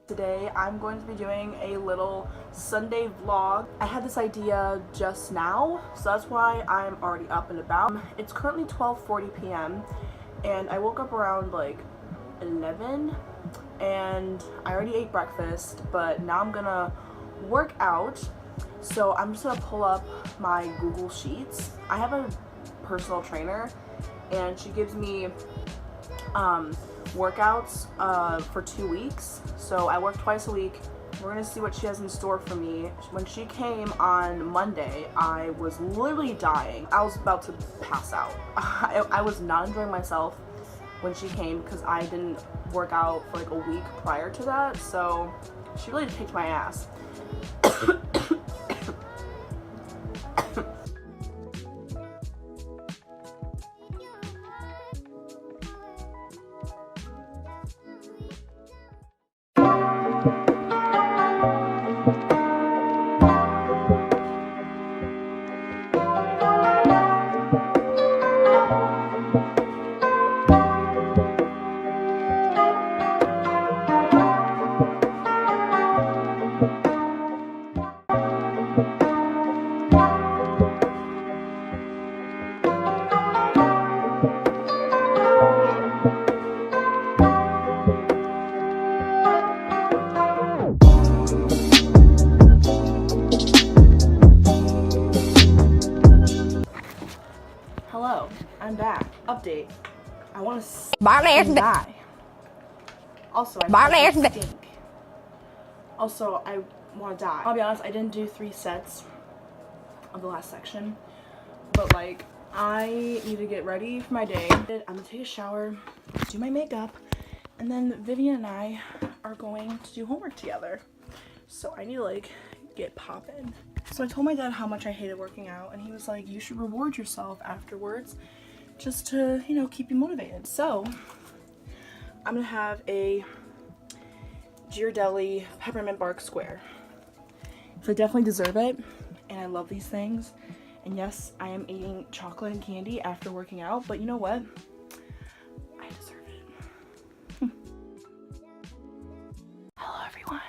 Today I'm going to be doing a little Sunday vlog. I had this idea just now, so that's why I'm already up and about. It's currently 12:40 p.m. and I woke up around like 11 and I already ate breakfast, but now I'm gonna work out. So I'm just gonna pull up my Google Sheets. I have a personal trainer and she gives me workouts for 2 weeks, so I work twice a week. We're gonna see what she has in store for me. When she came on Monday, I was literally dying. I was about to pass out. I was not enjoying myself when she came because I didn't work out for like a week prior to that, so she really kicked my ass. Hello, I'm back. Update. I want to die. Also, I stink. Also, I want to die. I'll be honest, I didn't do 3 sets of the last section, but like, I need to get ready for my day. I'm gonna take a shower, do my makeup, and then Vivian and I are going to do homework together. So I need to like get poppin'. So I told my dad how much I hated working out, and he was like, you should reward yourself afterwards just to, you know, keep you motivated. So I'm gonna have a Ghirardelli peppermint bark square. So I definitely deserve it, and I love these things. And yes, I am eating chocolate and candy after working out, but you know what? I deserve it. Hello everyone.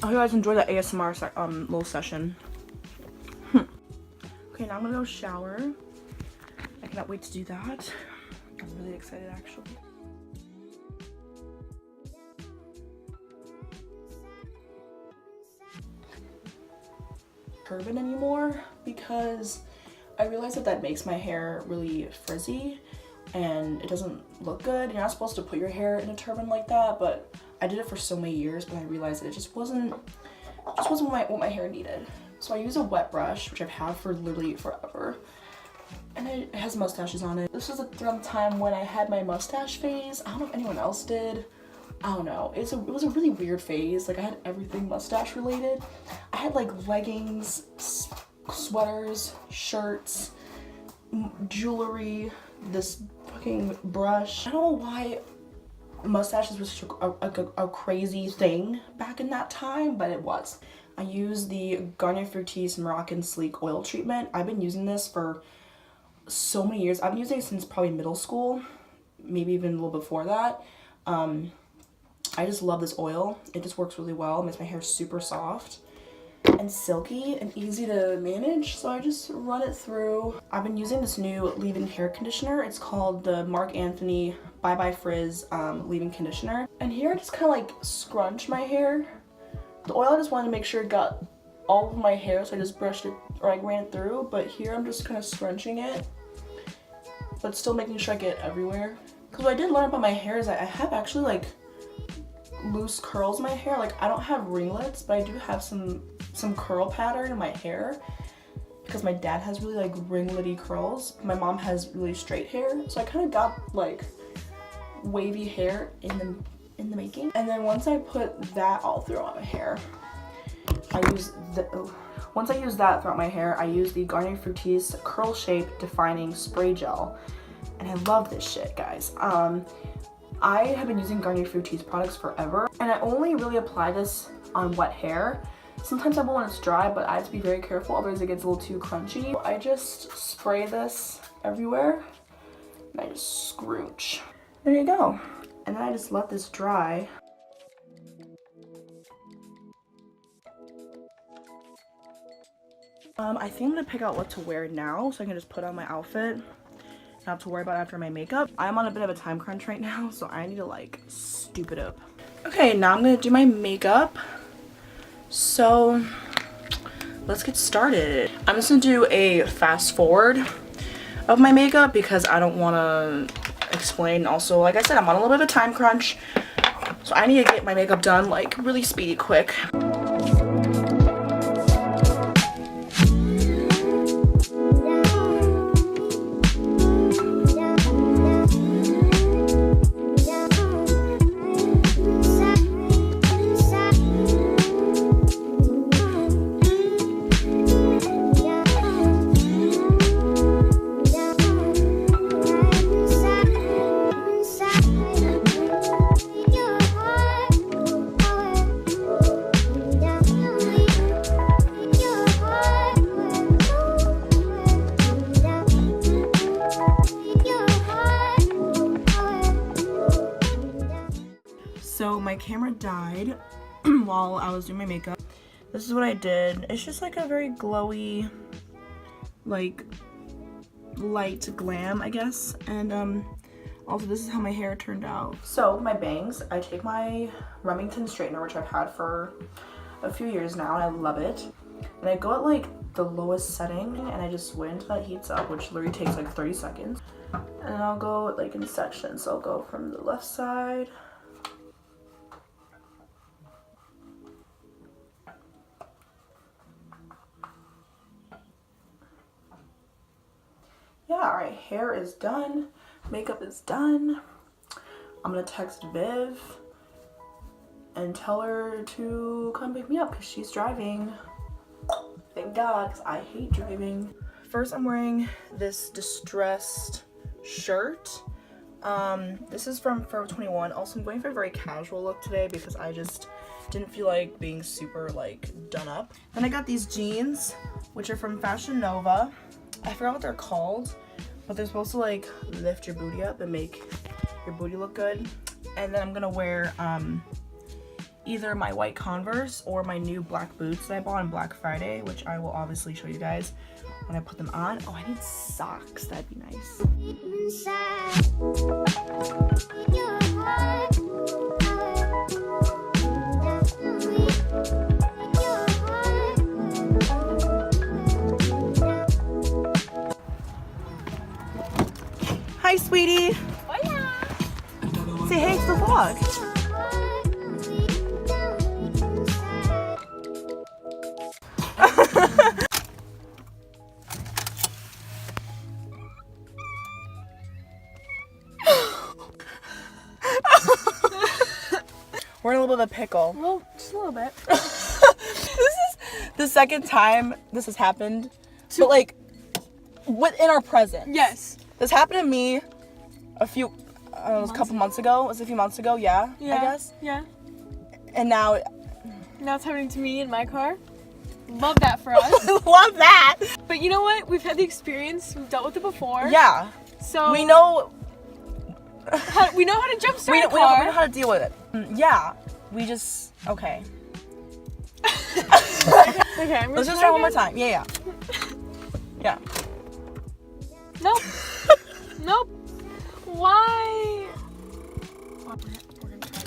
I hope you guys enjoyed that ASMR little session. Okay, now I'm gonna go shower. I cannot wait to do that. I'm really excited actually. Turban anymore because I realized that makes my hair really frizzy and it doesn't look good. You're not supposed to put your hair in a turban like that, but I did it for so many years, but I realized that it just wasn't what my hair needed. So I use a wet brush, which I've had for literally forever, and it has mustaches on it. This was around the time when I had my mustache phase. I don't know if anyone else did. I don't know. It was a really weird phase. Like, I had everything mustache related. I had like leggings, sweaters, shirts, jewelry, this fucking brush. I don't know why mustaches was such a crazy thing back in that time, but it was. I use the Garnier Fructis Moroccan Sleek Oil Treatment. I've been using this for so many years. I've been using it since probably middle school, maybe even a little before that. I just love this oil. It just works really well. It makes my hair super soft and silky and easy to manage, so I just run it through. I've been using this new leave-in hair conditioner. It's called the Marc Anthony Bye Bye Frizz leave-in conditioner. And here I just kind of like scrunch my hair. The oil, I just wanted to make sure it got all of my hair, so I just brushed it, or I ran it through, but here I'm just kind of scrunching it, but still making sure I get it everywhere. Because what I did learn about my hair is that I have actually like loose curls in my hair. Like, I don't have ringlets, but I do have some curl pattern in my hair because my dad has really like ringlety curls. My mom has really straight hair, so I kind of got like wavy hair in the making. And then once I put that all through on my hair, once I use that throughout my hair, I use the Garnier Fructis Curl Shape Defining Spray Gel. And I love this shit, guys. I have been using Garnier Fructis products forever, and I only really apply this on wet hair. Sometimes I will when it's dry, but I have to be very careful, otherwise it gets a little too crunchy. I just spray this everywhere, and I just scrooge. There you go. And then I just let this dry. I think I'm gonna pick out what to wear now, so I can just put on my outfit. Not to worry about after my makeup. I'm on a bit of a time crunch right now, so I need to like stoop it up. Okay, now I'm gonna do my makeup. So let's get started. I'm just gonna do a fast forward of my makeup because I don't wanna explain. Also, like I said, I'm on a little bit of a time crunch, so I need to get my makeup done like really speedy quick. So my camera died while I was doing my makeup. This is what I did. It's just like a very glowy, like light glam, I guess. And also this is how my hair turned out. So my bangs, I take my Remington straightener, which I've had for a few years now, and I love it. And I go at like the lowest setting, and I just wait until that heats up, which literally takes like 30 seconds. And I'll go like in sections. So I'll go from the left side. Yeah, alright, hair is done, makeup is done. I'm gonna text Viv and tell her to come pick me up because she's driving. Thank God, because I hate driving. First, I'm wearing this distressed shirt. This is from Forever 21. Also, I'm going for a very casual look today because I just didn't feel like being super like done up. Then I got these jeans, which are from Fashion Nova. I forgot what they're called, but they're supposed to like lift your booty up and make your booty look good. And then I'm gonna wear either my white Converse or my new black boots that I bought on Black Friday, which I will obviously show you guys when I put them on. Oh, I need socks, that'd be nice. Hi, sweetie. Hola. Say hey to the vlog. We're in a little bit of a pickle. Well, just a little bit. This is the second time this has happened, but like within our presence. Yes. This happened to me a couple months ago. It was a few months ago, yeah, I guess. Yeah. And now It's happening to me in my car. Love that for us. love that. But you know what? We've had the experience. We've dealt with it before. Yeah. So We know we know how to jumpstart we a know car. how to deal with it. Yeah. We just okay. Okay, I'm Let's just try one more time. Yeah. Yeah. Nope. Nope. Why? We're gonna try.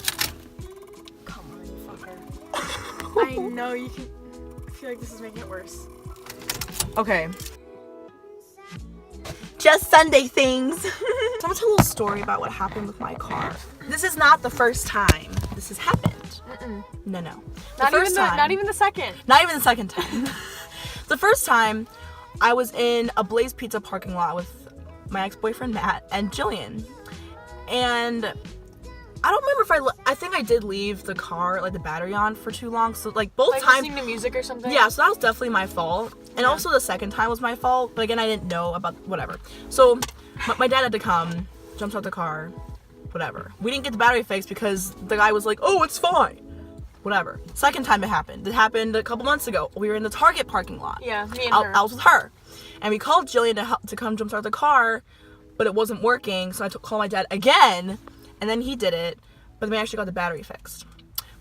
Come on, you fucker. I know you can. I feel like this is making it worse. Okay. Just Sunday things. So I'm gonna tell a little story about what happened with my car. This is not the first time this has happened. No. Not even the second. Not even the second time. The first time, I was in a Blaze Pizza parking lot with my ex-boyfriend Matt and Jillian, and I don't remember if I think I did leave the car, like the battery on for too long. So like both times. Listening to music or something. Yeah, so that was definitely my fault. And also the second time was my fault. But again, I didn't know about whatever. So my dad had to come, jumps out the car, whatever. We didn't get the battery fixed because the guy was like, oh, it's fine. Whatever. Second time it happened a couple months ago. We were in the Target parking lot. Yeah, me and her. I was with her. And we called Jillian to come jumpstart the car, but it wasn't working. So I called my dad again, and then he did it. But then we actually got the battery fixed.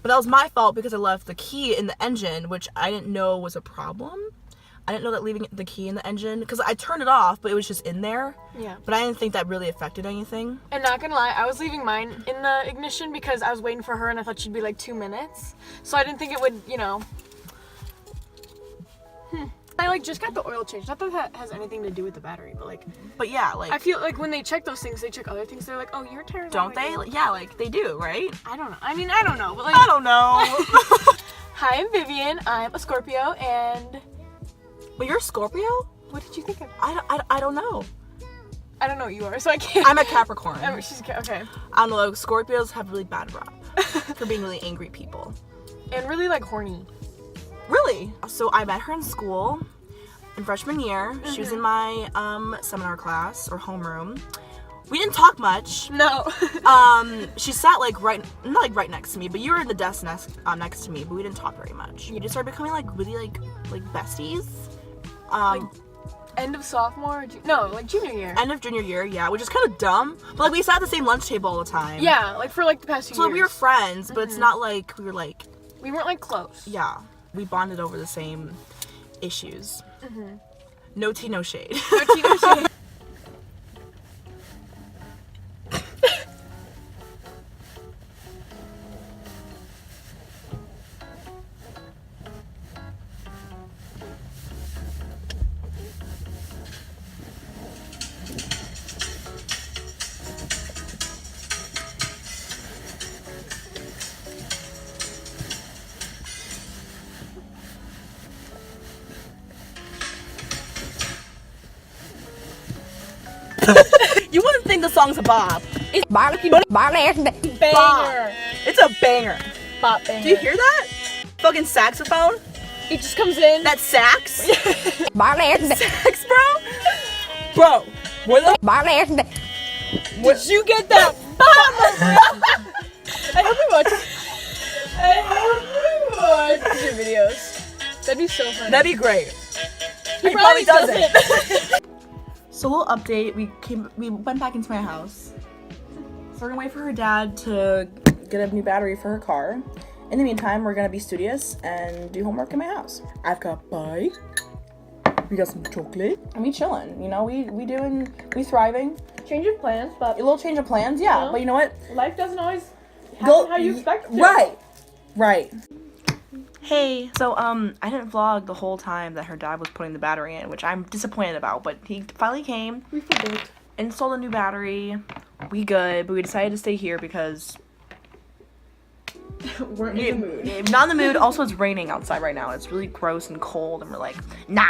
But that was my fault because I left the key in the engine, which I didn't know was a problem. I didn't know that leaving the key in the engine, because I turned it off, but it was just in there. Yeah. But I didn't think that really affected anything. And not gonna lie, I was leaving mine in the ignition because I was waiting for her and I thought she'd be like 2 minutes. So I didn't think it would, you know. I like just got the oil changed. Not that that has anything to do with the battery, but like. But yeah, like. I feel like when they check those things, they check other things. They're like, oh, your tires. Don't they? Yeah, like they do, right? I don't know. I mean, I don't know, but like. I don't know. Hi, I'm Vivian. I'm a Scorpio, and. Well, you're a Scorpio? What did you think of? I don't know. I don't know what you are, so I can't. I'm a Capricorn. She's okay. I don't know. Scorpios have really bad rap for being really angry people. And really like horny. Really? So I met her in school in freshman year. She was in my seminar class or homeroom. We didn't talk much. No. She sat like not like right next to me, but you were in the desk next to me, but we didn't talk very much. You just started becoming like really like besties. Like end of sophomore? No, like junior year. End of junior year, yeah, which is kind of dumb. But like we sat at the same lunch table all the time. Yeah, like for like the past 2 years. So like, we were friends, but it's not like we were like. We weren't like close. Yeah, we bonded over the same issues. No tea, no shade. No tea, no shade. You wouldn't think the song's a bop. It's banger. It's a banger. Bop banger. Do you hear that? Fucking saxophone. It just comes in. That sax. Sax, bro. Bro. Did you get that? I hope we watch your videos. That'd be so funny. That'd be great. He probably does it. So a little update, we went back into my house. So we're gonna wait for her dad to get a new battery for her car. In the meantime, we're gonna be studious and do homework in my house. I've got pie. We got some chocolate. And we chilling, you know, we thriving. Change of plans, but A little change of plans, yeah. You know, but you know what? life doesn't always happen how you expect it to. Right. Hey, so I didn't vlog the whole time that her dad was putting the battery in, which I'm disappointed about, but he finally came. We forgot. Installed a new battery. We good, but we decided to stay here because we're in the mood. Not in the mood. Also, it's raining outside right now. It's really gross and cold, and we're like, nah.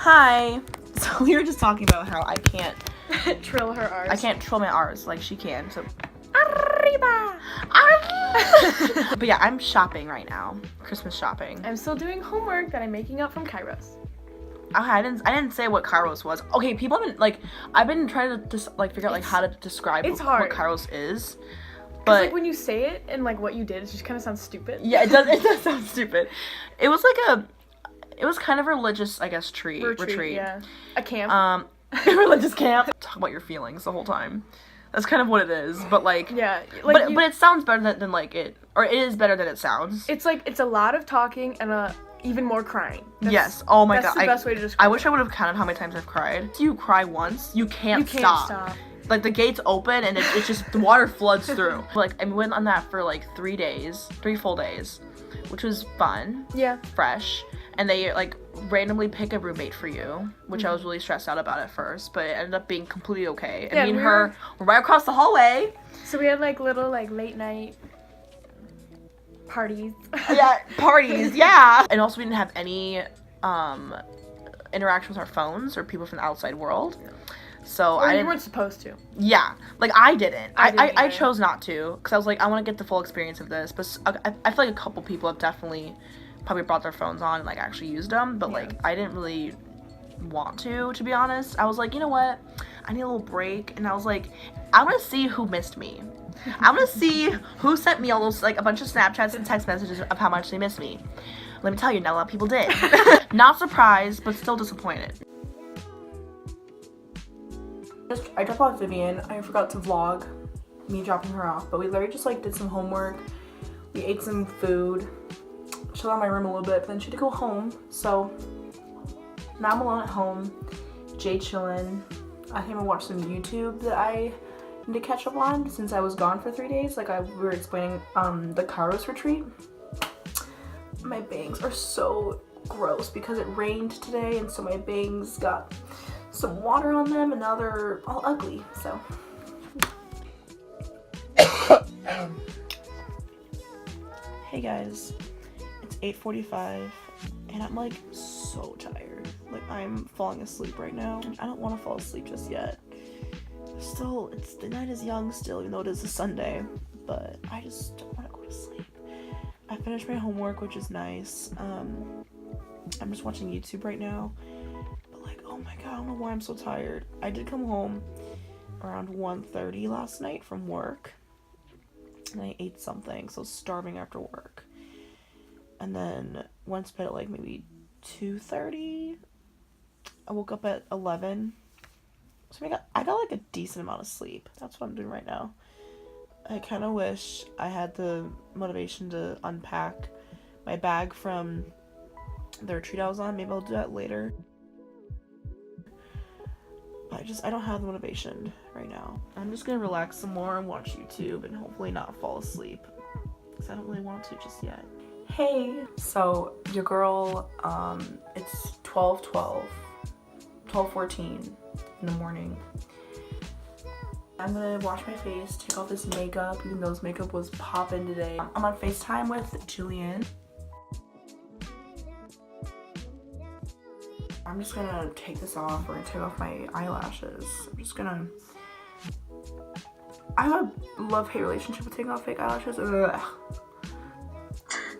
Hi. So we were just talking about how I can't trill her R's. I can't trill my R's like she can. So Arriba. But yeah, I'm shopping right now. Christmas shopping. I'm still doing homework that I'm making up from Kairos. Okay, I didn't say what Kairos was. Okay, people have been like, I've been trying to just like figure out like how to describe what Kairos is. But like when you say it and like what you did, it just kind of sounds stupid. Yeah, it does sound stupid. It was like it was kind of a religious, I guess, retreat. Yeah. A camp. A religious camp. Talk about your feelings the whole time. That's kind of what it is. But like, yeah, like but it sounds better than like it, or it is better than it sounds. It's like it's a lot of talking and even more crying. Yes. Oh my god. That's the best way to describe it. I wish I would have counted how many times I've cried. If you cry once, you can't stop. Like the gates open and it's just the water floods through. Like I went on that for like 3 full days, which was fun. Yeah. Fresh. And they like randomly pick a roommate for you, which I was really stressed out about at first, but it ended up being completely okay. And Yeah, me and her were right across the hallway. So we had like little like late night parties. Yeah, parties, yeah. And also we didn't have any interaction with our phones or people from the outside world. So Or you weren't supposed to. Yeah, like I didn't. I either. chose not to because I was like, I want to get the full experience of this. But I feel like a couple people have definitely probably brought their phones on and like actually used them. But like I didn't really want to be honest. I was like, you know what? I need a little break. And I was like, I want to see who missed me. I want to see who sent me all those like a bunch of Snapchats and text messages of how much they missed me. Let me tell you, not a lot of people did. Not surprised, but still disappointed. I dropped off Vivian. I forgot to vlog me dropping her off, but we literally just like did some homework. We ate some food, chilled out in my room a little bit, but then she had to go home. So now I'm alone at home, Jay chilling. I think I'm gonna watch some YouTube that I need to catch up on since I was gone for 3 days. Like we were explaining the Kairos retreat. My bangs are so gross because it rained today, and so my bangs got some water on them and now they're all ugly, so. Hey guys, it's 8:45 and I'm like so tired. Like I'm falling asleep right now. I don't want to fall asleep just yet. Still, the night is young still, even though it is a Sunday, but I just don't want to go to sleep. I finished my homework, which is nice. I'm just watching YouTube right now. Oh my god, I don't know why I'm so tired. I did come home around 1:30 last night from work. And I ate something, so I was starving after work. And then went to bed at like maybe 2:30. I woke up at 11. So I got like a decent amount of sleep. That's what I'm doing right now. I kind of wish I had the motivation to unpack my bag from the retreat I was on. Maybe I'll do that later. I don't have the motivation right now. I'm just gonna relax some more and watch YouTube and hopefully not fall asleep because I don't really want to just yet. Hey, so your girl, it's 12:14 in the morning. I'm gonna wash my face, take off this makeup, even though this makeup was popping today. I'm on FaceTime with Julian. I'm just gonna take this off. We're gonna take off my eyelashes. I have a love-hate relationship with taking off fake eyelashes. Ugh.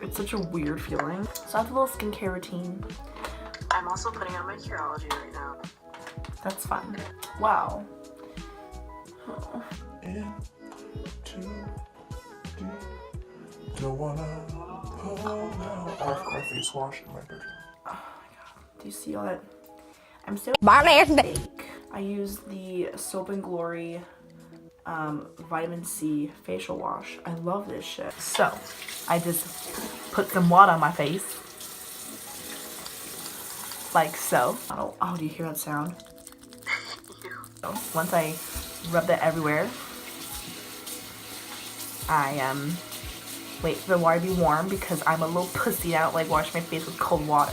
It's such a weird feeling. So I have a little skincare routine. I'm also putting on my Curology right now. That's fun. Wow. Oh. Don't wanna pull out. I have my face wash in my bedroom. Do you see all that? I'm so fake. I use the Soap and Glory vitamin C facial wash. I love this shit. So I just put some water on my face, like so. Oh, do you hear that sound? Once I rub that everywhere, I wait for the water to be warm because I'm a little pussy. I don't like washing my face with cold water.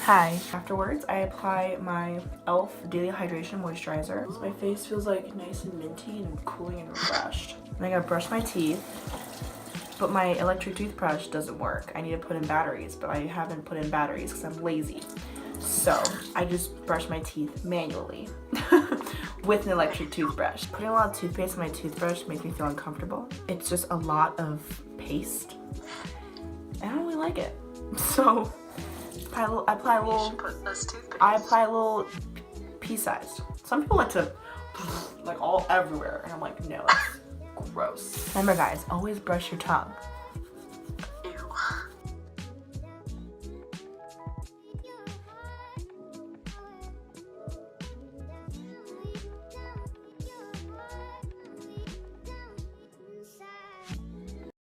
Hi. Afterwards, I apply my e.l.f. Daily Hydration Moisturizer. So my face feels like nice and minty and cooling and refreshed. And I gotta brush my teeth, but my electric toothbrush doesn't work. I need to put in batteries, but I haven't put in batteries because I'm lazy. So I just brush my teeth manually with an electric toothbrush. Putting a lot of toothpaste on my toothbrush makes me feel uncomfortable. It's just a lot of paste. I don't really like it. So I apply a little pea-sized. Some people like to like all everywhere, and I'm like, no, that's gross. Remember guys, always brush your tongue.